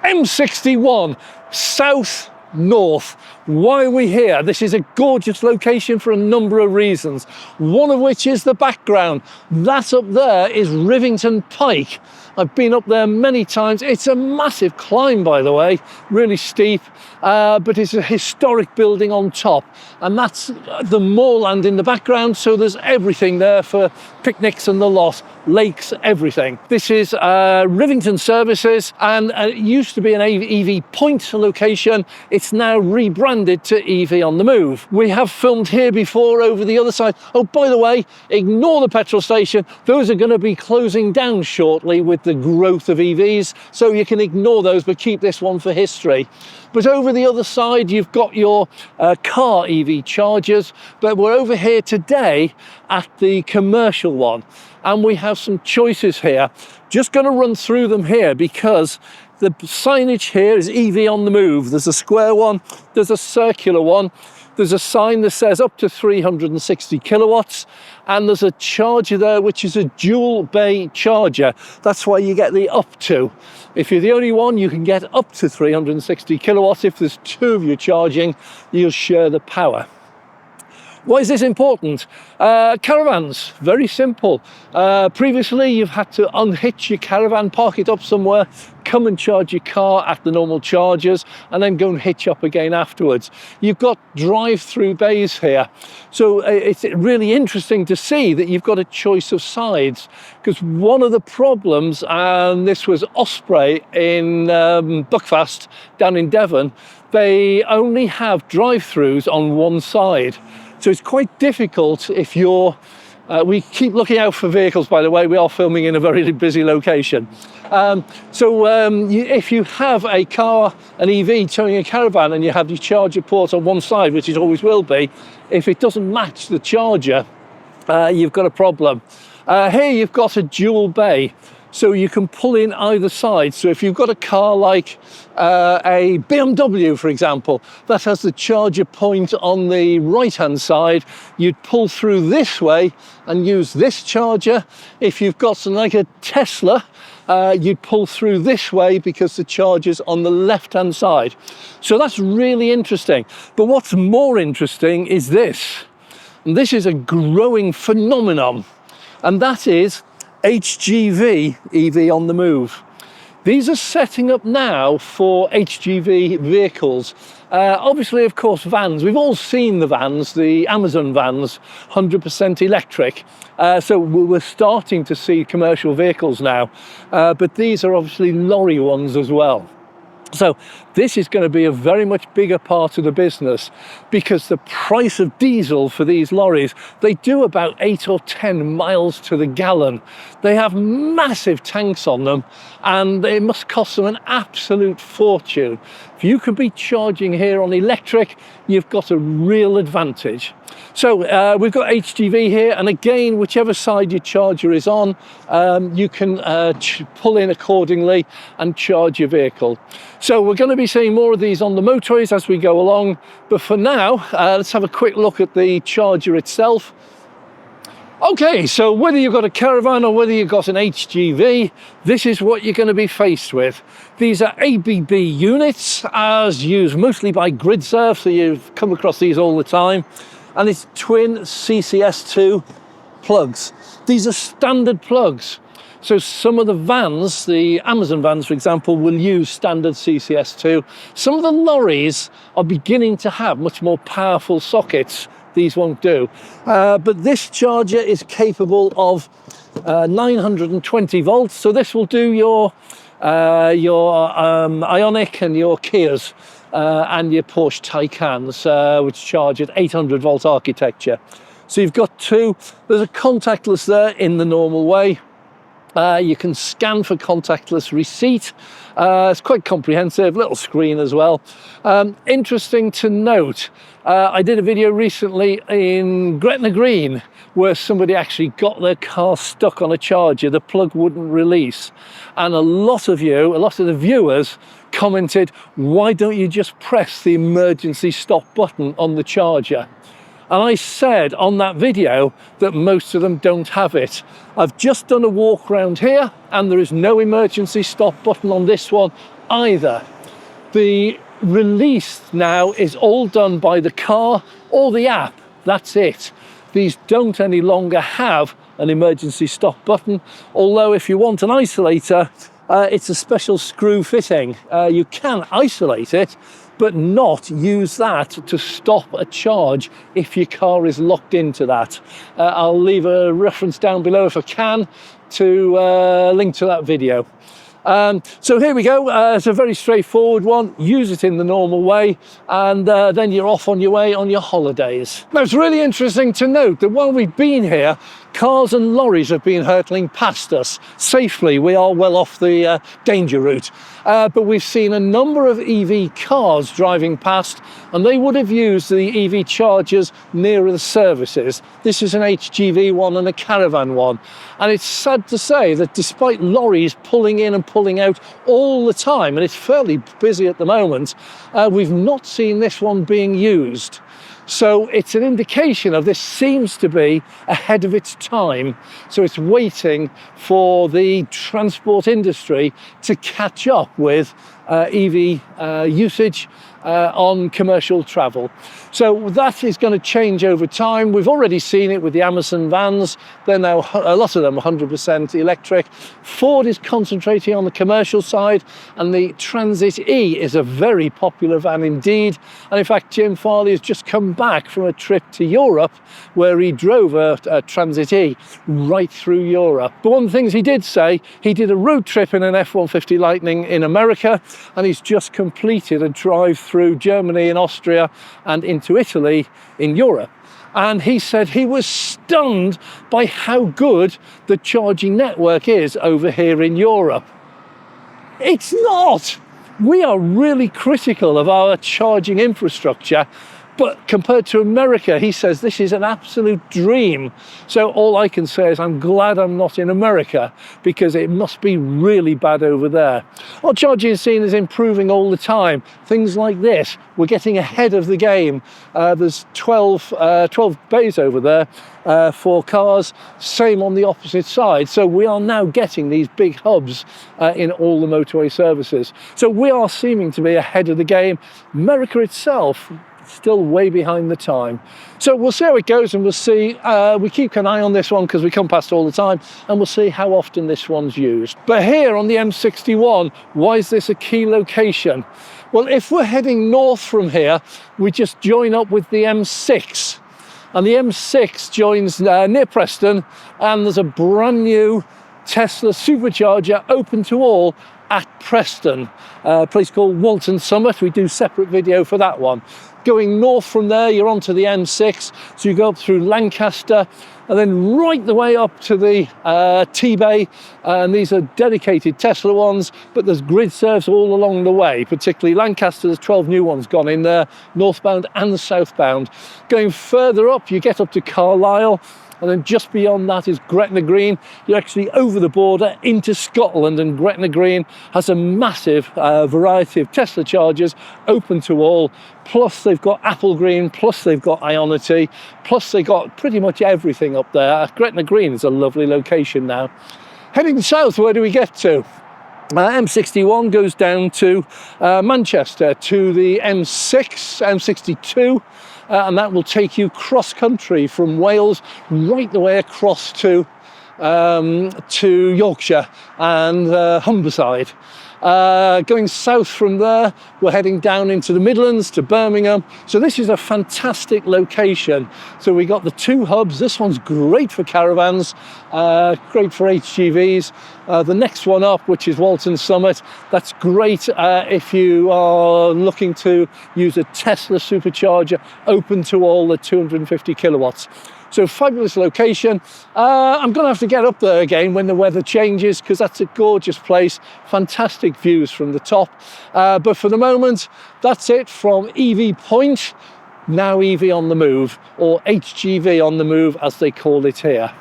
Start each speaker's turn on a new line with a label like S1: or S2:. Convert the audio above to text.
S1: M61, south north. Why are we here? This is a gorgeous location for a number of reasons, one of which is the background. That up there is Rivington Pike. I've been up there many times. It's a massive climb, by the way, really steep, but it's a historic building on top, and that's the moorland in the background, so there's everything there for picnics and the lot, lakes, everything. This is Rivington Services, and it used to be an EV point location. It's now rebranded to EV on the Move. We have filmed here before over the other side. Oh, by the way, ignore the petrol station. Those are going to be closing down shortly with the growth of EVs, so you can ignore those, but keep this one for history. But over the other side, you've got your car EV chargers, but we're over here today at the commercial one, and we have some choices here. Just going to run through them here because the signage here is EV on the Move. There's a square one, there's a circular one, there's a sign that says up to 360 kilowatts, and there's a charger there which is a dual bay charger. That's why you get the up to. If you're the only one, you can get up to 360 kilowatts. If there's two of you charging, you'll share the power. Why is this important? Caravans, very simple. Previously, you've had to unhitch your caravan, park it up somewhere, come and charge your car at the normal chargers, and then go and hitch up again afterwards. You've got drive-through bays here. So it's really interesting to see that you've got a choice of sides, because one of the problems, and this was Osprey in Buckfast down in Devon, they only have drive-throughs on one side. So it's quite difficult if you're, we keep looking out for vehicles, by the way, we are filming in a very busy location. If you have a car, an EV towing a caravan, and you have your charger port on one side, which it always will be, if it doesn't match the charger, you've got a problem. Here you've got a dual bay, so you can pull in either side. So if you've got a car like a BMW, for example, that has the charger point on the right-hand side, you'd pull through this way and use this charger. If you've got something like a Tesla, you'd pull through this way because the charger's on the left-hand side. So that's really interesting. But what's more interesting is this. And this is a growing phenomenon, and that is HGV EV on the Move. These are setting up now for HGV vehicles. Obviously, of course, vans. We've all seen the vans, the Amazon vans, 100% electric. So we're starting to see commercial vehicles now. But these are obviously lorry ones as well. So this is going to be a very much bigger part of the business, because the price of diesel for these lorries, they do about 8 or 10 miles to the gallon. They have massive tanks on them, and it must cost them an absolute fortune. If you can be charging here on electric, you've got a real advantage. So we've got HGV here, and again, whichever side your charger is on, you can pull in accordingly and charge your vehicle. So we're going to be seeing more of these on the motorways as we go along, but for now, let's have a quick look at the charger itself. Okay, so whether you've got a caravan or whether you've got an HGV, this is what you're going to be faced with. These are ABB units, as used mostly by GridServe, so you've come across these all the time. And it's twin CCS2 plugs. These are standard plugs. So some of the vans, the Amazon vans, for example, will use standard CCS2. Some of the lorries are beginning to have much more powerful sockets. These won't do. But this charger is capable of 920 volts. So this will do your Ioniq and your Kias and your Porsche Taycans, which charge at 800 volt architecture. So you've got two. There's a contactless there in the normal way. You can scan for contactless receipt. It's quite comprehensive, little screen as well. Interesting to note, I did a video recently in Gretna Green where somebody actually got their car stuck on a charger. The plug wouldn't release. And a lot of the viewers commented, why don't you just press the emergency stop button on the charger? And I said on that video that most of them don't have it. I've just done a walk around here, and there is no emergency stop button on this one either. The release now is all done by the car or the app. That's it. These don't any longer have an emergency stop button, although if you want an isolator, it's a special screw fitting. You can isolate it, but not use that to stop a charge if your car is locked into that. I'll leave a reference down below if I can to link to that video. So here we go. It's a very straightforward one. Use it in the normal way, and then you're off on your way on your holidays. Now, it's really interesting to note that while we've been here, cars and lorries have been hurtling past us safely. We are well off the danger route. But we've seen a number of EV cars driving past, and they would have used the EV chargers nearer the services. This is an HGV one and a caravan one. And it's sad to say that despite lorries pulling in and pulling out all the time, and it's fairly busy at the moment, we've not seen this one being used. So it's an indication of this seems to be ahead of its time. So it's waiting for the transport industry to catch up with EV usage on commercial travel. So that is going to change over time. We've already seen it with the Amazon vans. They're now, a lot of them, 100% electric. Ford is concentrating on the commercial side, and the Transit E is a very popular van indeed. And in fact, Jim Farley has just come back from a trip to Europe where he drove a Transit E right through Europe. But one of the things he did say, he did a road trip in an F-150 Lightning in America, and he's just completed a drive through Germany and Austria and into Italy in Europe. And he said he was stunned by how good the charging network is over here in Europe. It's not. We are really critical of our charging infrastructure, but compared to America, he says this is an absolute dream. So all I can say is I'm glad I'm not in America, because it must be really bad over there. Well, charging scene is improving all the time. Things like this, we're getting ahead of the game. There's 12 bays over there for cars, same on the opposite side. So we are now getting these big hubs in all the motorway services. So we are seeming to be ahead of the game. America itself, still way behind the time. So we'll see how it goes, and we'll see, we keep an eye on this one because we come past all the time, and we'll see how often this one's used. But here on the M61, why is this a key location? Well, if we're heading north from here, we just join up with the M6, and the M6 joins near Preston, and there's a brand new Tesla supercharger open to all at Preston, a place called Walton Summit. We do separate video for that one. Going north from there, you're onto the M6, so you go up through Lancaster, and then right the way up to the T-Bay, and these are dedicated Tesla ones, but there's grid serves all along the way, particularly Lancaster. There's 12 new ones gone in there, northbound and southbound. Going further up, you get up to Carlisle, and then just beyond that is Gretna Green. You're actually over the border into Scotland, and Gretna Green has a massive variety of Tesla chargers open to all. Plus they've got Apple Green, plus they've got Ionity, plus they've got pretty much everything up there. Gretna Green is a lovely location now. Heading south, where do we get to? M61 goes down to Manchester, to the M6, M62, and that will take you cross country from Wales right the way across to Yorkshire and Humberside. Going south from there, we're heading down into the Midlands to Birmingham. So this is a fantastic location. So we got the two hubs. This one's great for caravans, great for HGVs. The next one up, which is Walton Summit, that's great if you are looking to use a Tesla supercharger open to all the 250 kilowatts. So fabulous location. I'm going to have to get up there again when the weather changes, because that's a gorgeous place. Fantastic views from the top. But for the moment, that's it from EV Point, now EV on the Move, or HGV on the Move as they call it here.